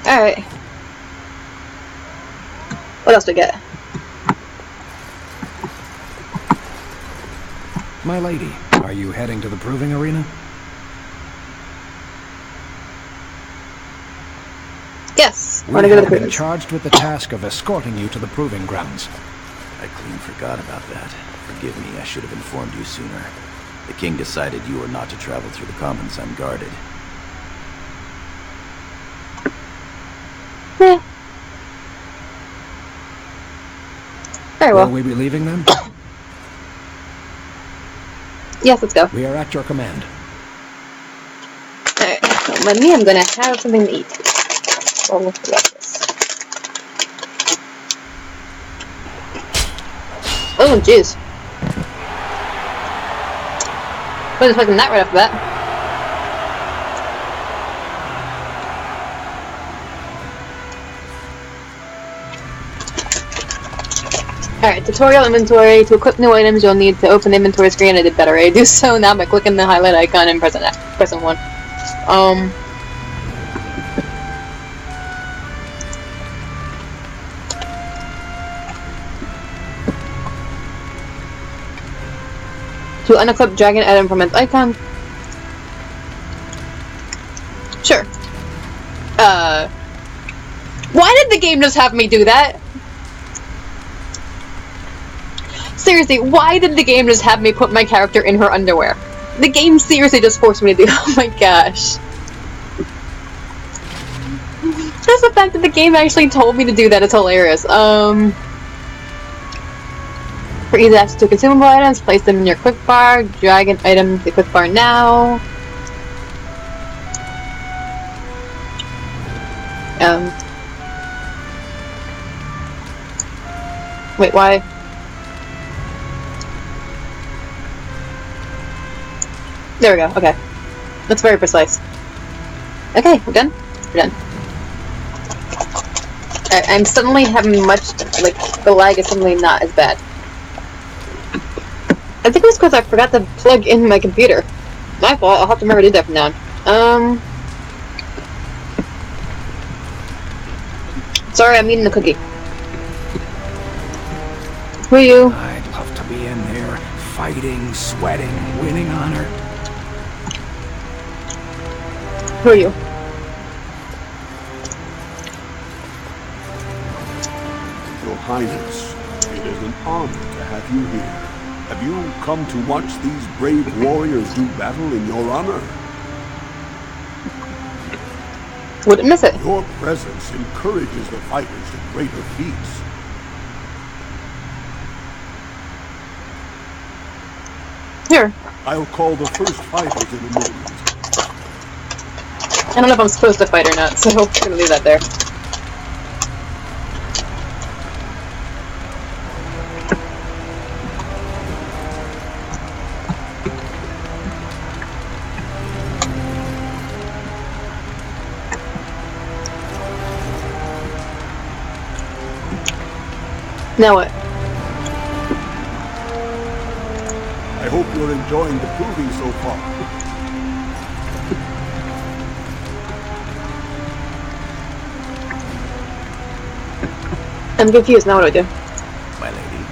Alright. What else do we get? My lady, are you heading to the proving arena? Yes. We have been charged with the task of escorting you to the proving grounds. I clean forgot about that. Forgive me, I should have informed you sooner. The king decided you were not to travel through the commons unguarded. Yeah. Very well. Will we be leaving then? Yes, let's go. We are at your command. Alright, so I'm gonna have something to eat. Oh, look at this. Oh, jeez. Wasn't expecting that right off the bat. Alright, tutorial inventory. To equip new items, you'll need to open the inventory screen. I did better. I do so now by clicking the highlight icon and pressing 1. To unequip dragon item from its icon. Sure. Why did the game just have me do that? Seriously, why did the game just have me put my character in her underwear? The game seriously just forced me to do. Oh my gosh. Just the fact that the game actually told me to do that is hilarious. For easy access to consumable items, place them in your quick bar. Drag an item to the quick bar now. Wait, why? There we go, okay. That's very precise. Okay, we're done? We're done. Alright, I'm suddenly having much, like, the lag is suddenly not as bad. I think it was because I forgot to plug in my computer. My fault, I'll have to remember to do that from now on. Sorry, I'm eating the cookie. Who are you? I'd love to be in there, fighting, sweating, winning honor. Who are you? Your Highness, it is an honor to have you here. Have you come to watch these brave warriors do battle in your honor? Wouldn't miss it. Your presence encourages the fighters to greater feats. Here. I'll call the first fighters in a moment. I don't know if I'm supposed to fight or not, so I'm gonna leave that there. Now what? I hope you're enjoying the proving so far. I'm confused, now what do I do? My lady.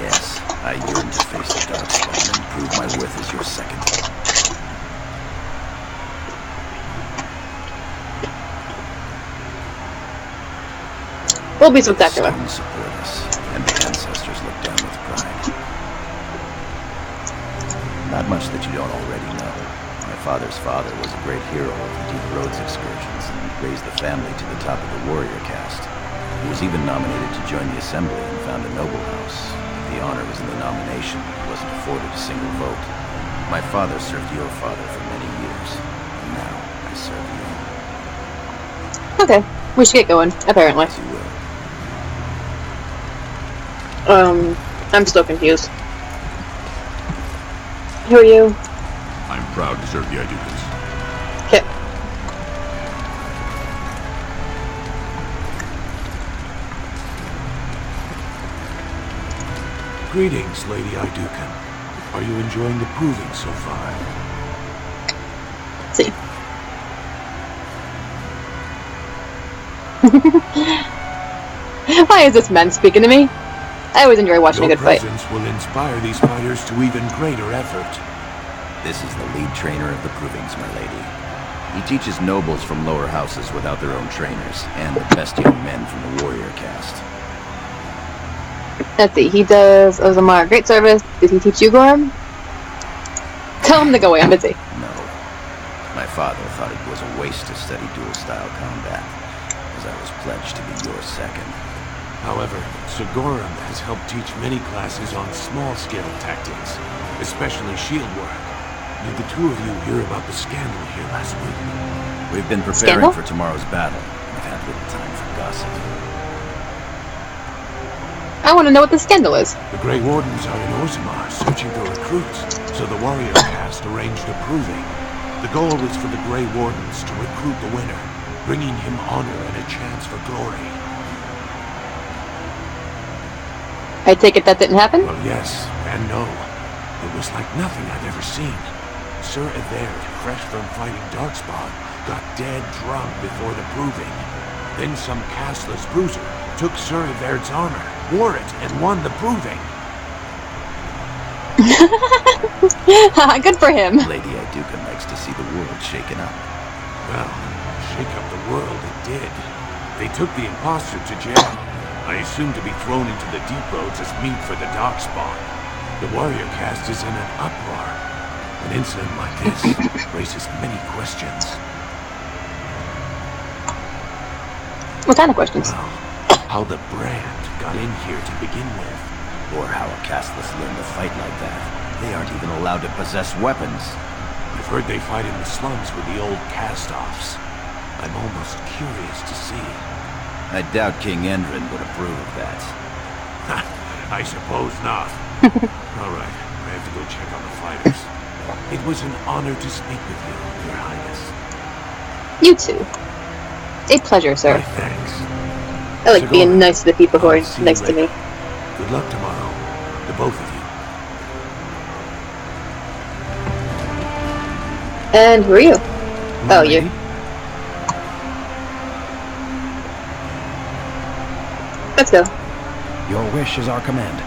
Yes, I yearn to face the darkspawn and prove my worth as your second. We'll be spectacular. The stones support us, and the ancestors look down with pride. Not much that you don't already know. My father's father was a great hero of the Deep Roads excursions and raised the family to the top of the warrior caste. He was even nominated to join the assembly and found a noble house. If the honor was in the nomination, he wasn't afforded a single vote. My father served your father for many years, and now I serve you. Okay, we should get going, apparently. As you will. I'm still confused. Who are you? I'm proud to serve the Idukans. Okay. Greetings, Lady Idukan. Are you enjoying the proving so far? See. Why is this man speaking to me? I always enjoy watching a Your good fight. presence will inspire these fighters to even greater effort. This is the lead trainer of the Provings, my lady. He teaches nobles from lower houses without their own trainers, and the best young men from the warrior caste. Let's see, he does Ozamar great service. Did he teach you, Gorm? Tell him to go away, I'm busy. No. My father thought it was a waste to study dual-style combat, as I was pledged to be your second. However, Sir Gorham has helped teach many classes on small-scale tactics, especially shield work. Did the two of you hear about the scandal here last week? We've been preparing Scandal? for tomorrow's battle, and I've had little time for gossip. I want to know what the scandal is. The Grey Wardens are in Orzammar searching for recruits, so the warrior caste arranged a proving. The goal is for the Grey Wardens to recruit the winner, bringing him honor and a chance for glory. I take it that didn't happen? Well, yes and no. It was like nothing I'd ever seen. Sir Evert, fresh from fighting Darkspawn, got dead drunk before the proving. Then some casteless bruiser took Sir Evert's armor, wore it, and won the proving. Good for him. Lady Iduka likes to see the world shaken up. Well, shake up the world it did. They took the imposter to jail. I assume to be thrown into the deep roads as meat for the Darkspawn. The warrior caste is in an uproar. An incident like this raises many questions. What kind of questions? Well, how the brand got in here to begin with. Or how a casteless learned to fight like that. They aren't even allowed to possess weapons. I've heard they fight in the slums with the old cast-offs. I'm almost curious to see. I doubt King Endrin would approve of that. I suppose not. All right, I have to go check on the fighters. It was an honor to speak with you, Your Highness. You too. A pleasure, sir. My thanks. I like being nice to the people who are I'll see you nice to me. later. Good luck tomorrow, to both of you. And who are you? My Oh, lady? you. Let's go. Your wish is our command.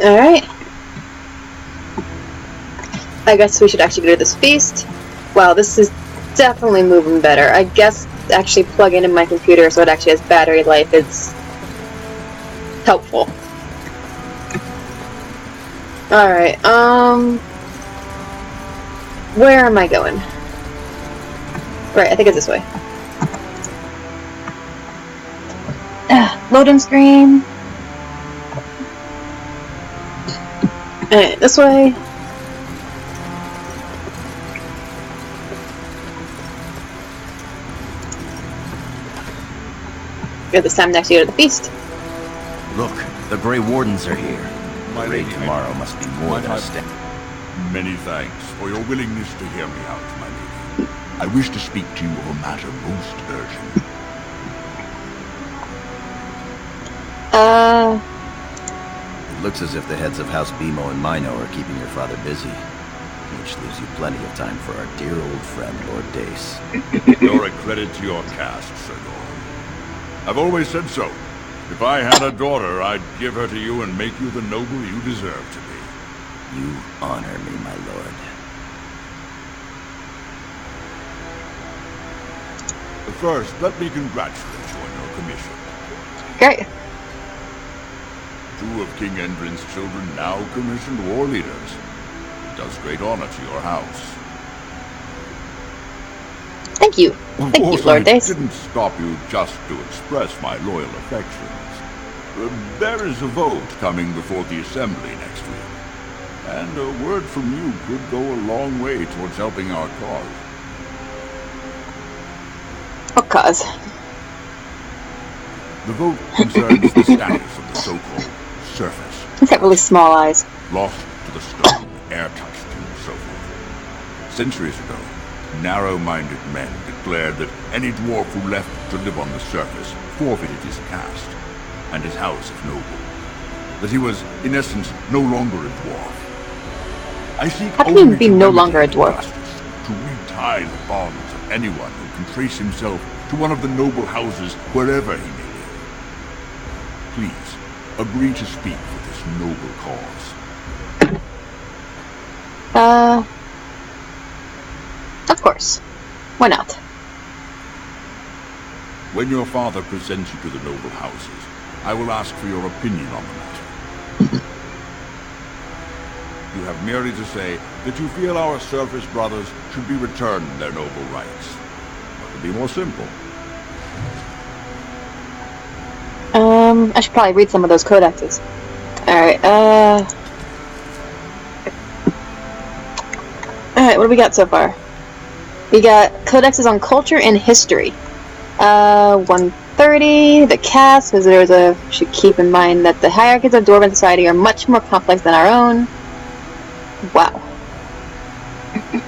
Alright. I guess we should actually go to this feast. Wow, this is definitely moving better. I guess actually plugging in my computer so it actually has battery life is helpful. Alright, where am I going? Right, I think it's this way. Loading screen. Alright, this way. Good, this time next year to the feast. Look, the Grey Wardens are here. My The raid lady, tomorrow must be more than a step. Many thanks for your willingness to hear me out, my lady. I wish to speak to you of a matter most urgent. It looks as if the heads of House Bimo and Mino are keeping your father busy, which leaves you plenty of time for our dear old friend, Lord Dace. You're a credit to your caste, Sir Gorham. I've always said so. If I had a daughter, I'd give her to you and make you the noble you deserve to be. You honor me, my lord. First, let me congratulate you on your commission. Great. 2 of King Endrin's children now commissioned war leaders. It does great honor to your house. Thank you. Of Thank you, course, Lord I Dace. didn't stop you just to express my loyal affections. There is a vote coming before the Assembly next week, and a word from you could go a long way towards helping our cause. What cause? The vote concerns the status of the so-called surface. He's got really small eyes. Lost to the stone, air-touched, and so forth. Centuries ago, narrow-minded men declared that any dwarf who left to live on the surface forfeited his caste and his house if noble. that he was, in essence, no longer a dwarf. I seek How can you only be to no remedy longer a the dwarf? injustice, to retie the bonds of anyone who can trace himself to one of the noble houses wherever he may live. Please, agree to speak for this noble cause. Of course. Why not? When your father presents you to the noble houses, I will ask for your opinion on the matter. You have merely to say that you feel our surface brothers should be returned their noble rights. What could be more simple? I should probably read some of those codexes. Alright, Alright, what do we got so far? We got codexes on culture and history. 130, the caste, visitors should keep in mind that the hierarchies of Dwarven society are much more complex than our own. Wow.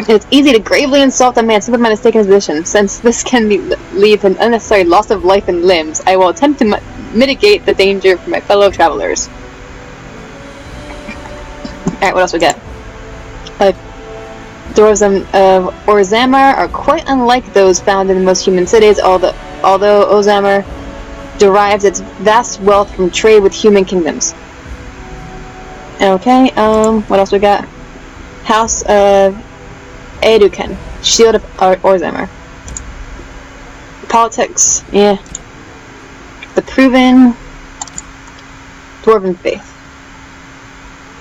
It's easy to gravely insult a man simply by mistaking his position. Since this can lead to an unnecessary loss of life and limbs, I will attempt to mitigate the danger for my fellow travelers. Alright, what else we got? Dwarves of Orzammar are quite unlike those found in most human cities, although Orzammar derives its vast wealth from trade with human kingdoms. Okay, what else we got? House of Eduken, Shield of Orzammar. Politics, yeah. The proven Dwarven faith.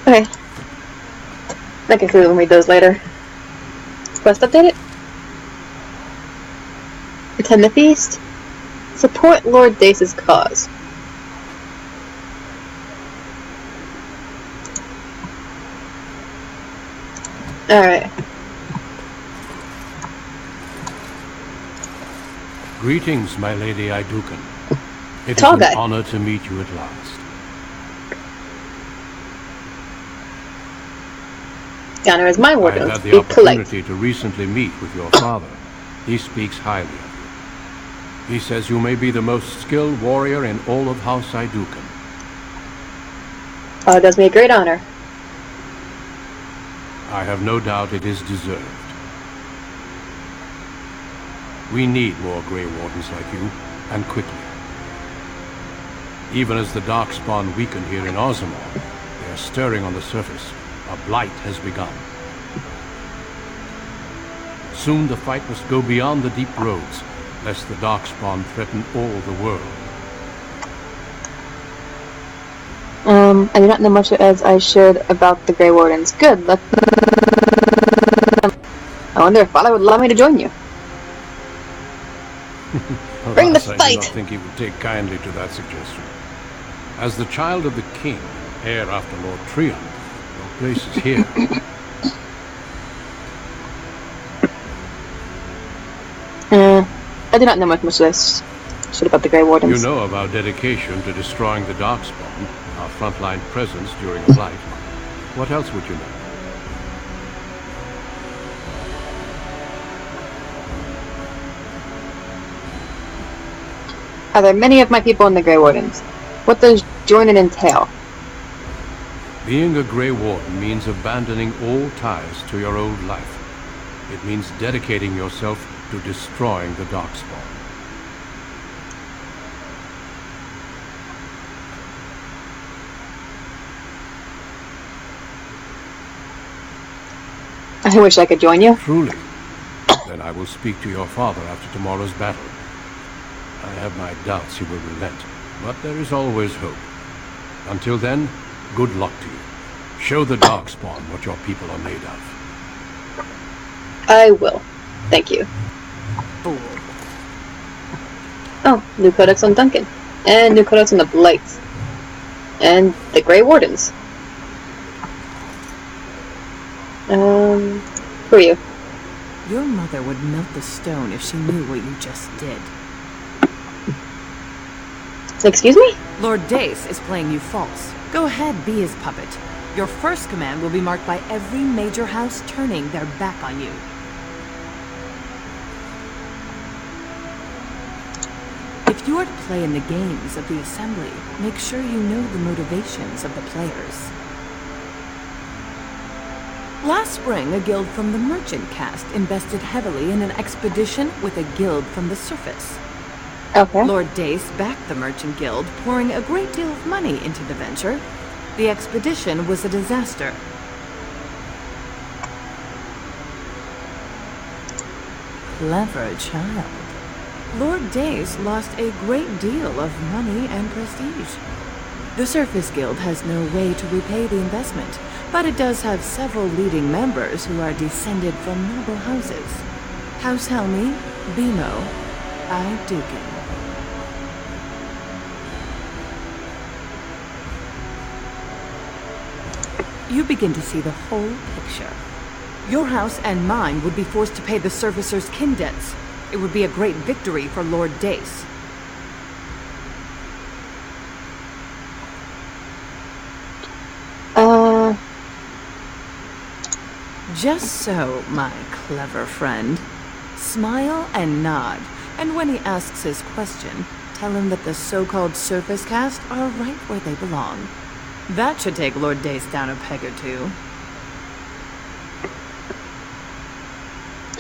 Okay. I can clearly read those later. Quest updated? Attend the feast. Support Lord Dace's cause. Alright. Greetings, my lady Iduken. It is Tall an guy. honor to meet you at last. The honor is mine, I Wardens. had the Be polite. opportunity to recently meet with your father. He speaks highly of you. He says you may be the most skilled warrior in all of House Iduken. Oh, it does me a great honor. I have no doubt it is deserved. We need more Grey Wardens like you, and quickly. Even as the Darkspawn weaken here in Orzammar, they are stirring on the surface. A blight has begun. Soon the fight must go beyond the deep roads, lest the Darkspawn threaten all the world. I do not know much as I should about the Grey Wardens. Good. I wonder if Father would allow me to join you. Bring the Alas, I do fight! not think he would take kindly to that suggestion. As the child of the king, heir after Lord Treon, your place is here. I do not know much as I should about the Grey Wardens. You know of our dedication to destroying the Darkspawn, our frontline presence during a blight. What else would you know? Are there many of my people in the Grey Wardens? What does joining entail? Being a Grey Warden means abandoning all ties to your old life. It means dedicating yourself to destroying the Darkspawn. I wish I could join you. Truly. Then I will speak to your father after tomorrow's battle. I have my doubts he will relent, but there is always hope. Until then, good luck to you. Show the Darkspawn what your people are made of. I will. Thank you. Oh, new codex on Duncan. And new codex on the Blights. And the Grey Wardens. Who are you? Your mother would melt the stone if she knew what you just did. Excuse me? Lord Dace is playing you false. Go ahead, be his puppet. Your first command will be marked by every major house turning their back on you. If If you are to play in the games of the Assembly, make sure you know the motivations of the players. Last spring, a guild from the merchant caste invested heavily in an expedition with a guild from the surface. Okay. Lord Dace backed the merchant guild, pouring a great deal of money into the venture. The expedition was a disaster. Clever child. Lord Dace lost a great deal of money and prestige. The Surface Guild has no way to repay the investment, but it does have several leading members who are descended from noble houses. House Helmi, Bimo, Dukin. You begin to see the whole picture. Your house and mine would be forced to pay the Surfacer's kin debts. It would be a great victory for Lord Dace. Just so, my clever friend. Smile and nod, and when he asks his question, tell him that the so-called Surface Caste are right where they belong. That should take Lord Dace down a peg or two.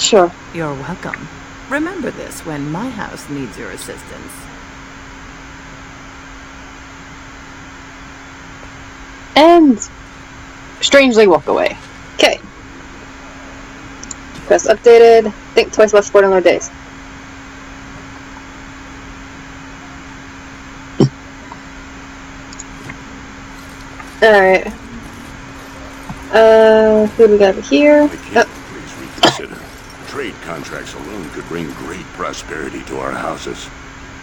Sure. You're welcome. Remember this when my house needs your assistance. And strangely walk away. Okay. Quest updated. Think twice about supporting Lord Dace. Alright. Who do we got over here? Please reconsider. Trade contracts alone could bring great prosperity to our houses.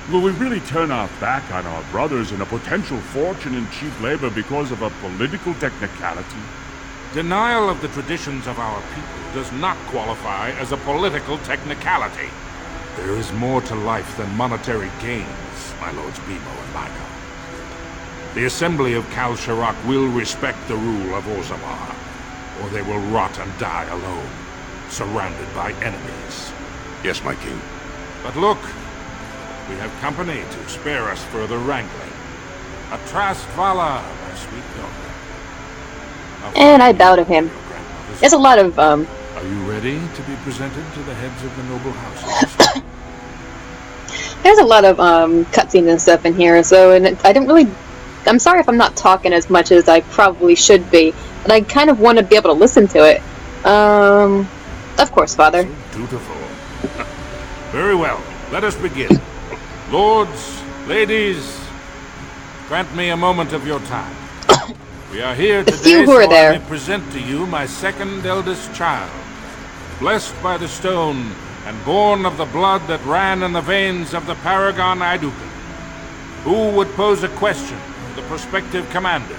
Will we really turn our back on our brothers and a potential fortune in cheap labor because of a political technicality? Denial of the traditions of our people does not qualify as a political technicality. There is more to life than monetary gains, my lords Bimo and Mino. The Assembly of Kal Sharak will respect the rule of Orzammar, or they will rot and die alone, surrounded by enemies. Yes, my king. But look, we have company to spare us further wrangling. Atrast Vala, my sweet daughter. And I bow to him. There's a lot of, Are you ready to be presented to the heads of the noble houses? there's a lot of, cutscenes and stuff in here, so, and I don't really, I'm sorry if I'm not talking as much as I probably should be, but I kind of want to be able to listen to it. Of course, Father. So dutiful. Very well, let us begin. Lords, ladies, grant me a moment of your time. We are here today few who are so there. I may present to you my second eldest child, blessed by the stone and born of the blood that ran in the veins of the Paragon Idukan. Who would pose a question to the prospective commander?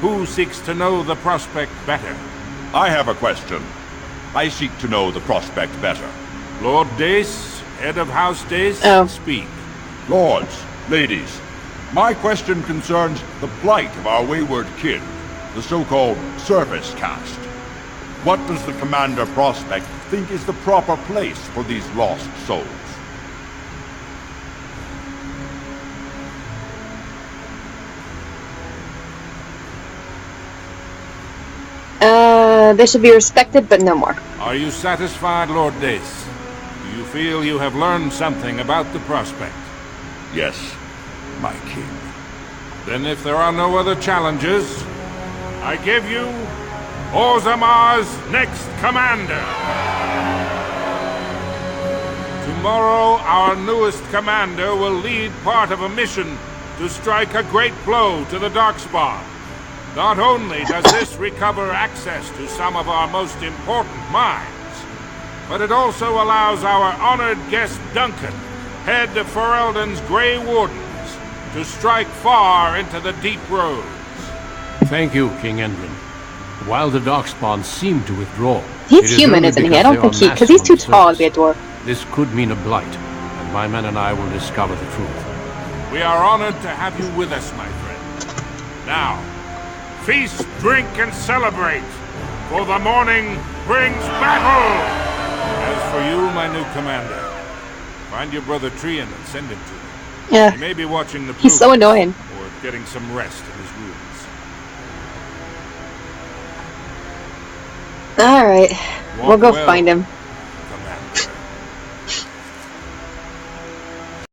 Who seeks to know the prospect better? I have a question. I seek to know the prospect better. Lord Dace, head of House Dace, speak. Lords, ladies, my question concerns the plight of our wayward kin, the so-called Surface Caste. What does the Commander Prospect think is the proper place for these lost souls? They should be respected, but no more. Are you satisfied, Lord Dace? Do you feel you have learned something about the prospect? Yes, my king. Then if there are no other challenges, I give you Orzammar's next commander. Tomorrow, our newest commander will lead part of a mission to strike a great blow to the Darkspawn. Not only does this recover access to some of our most important mines, but it also allows our honored guest Duncan, head of Ferelden's Grey Wardens, to strike far into the deep roads. Thank you, King Endrin. While the Darkspawn seem to withdraw... He's human, isn't he? I don't think he... Because he's too tall to be a dwarf. This could mean a blight, and my men and I will discover the truth. We are honored to have you with us, my friend. Now, feast, drink, and celebrate, for the morning brings battle! As for you, my new commander, Find your brother Trian and send him to me. Yeah. He may be watching the He's so progress, annoying. or getting some rest in his rooms. Alright. We'll go well, find him. Commander.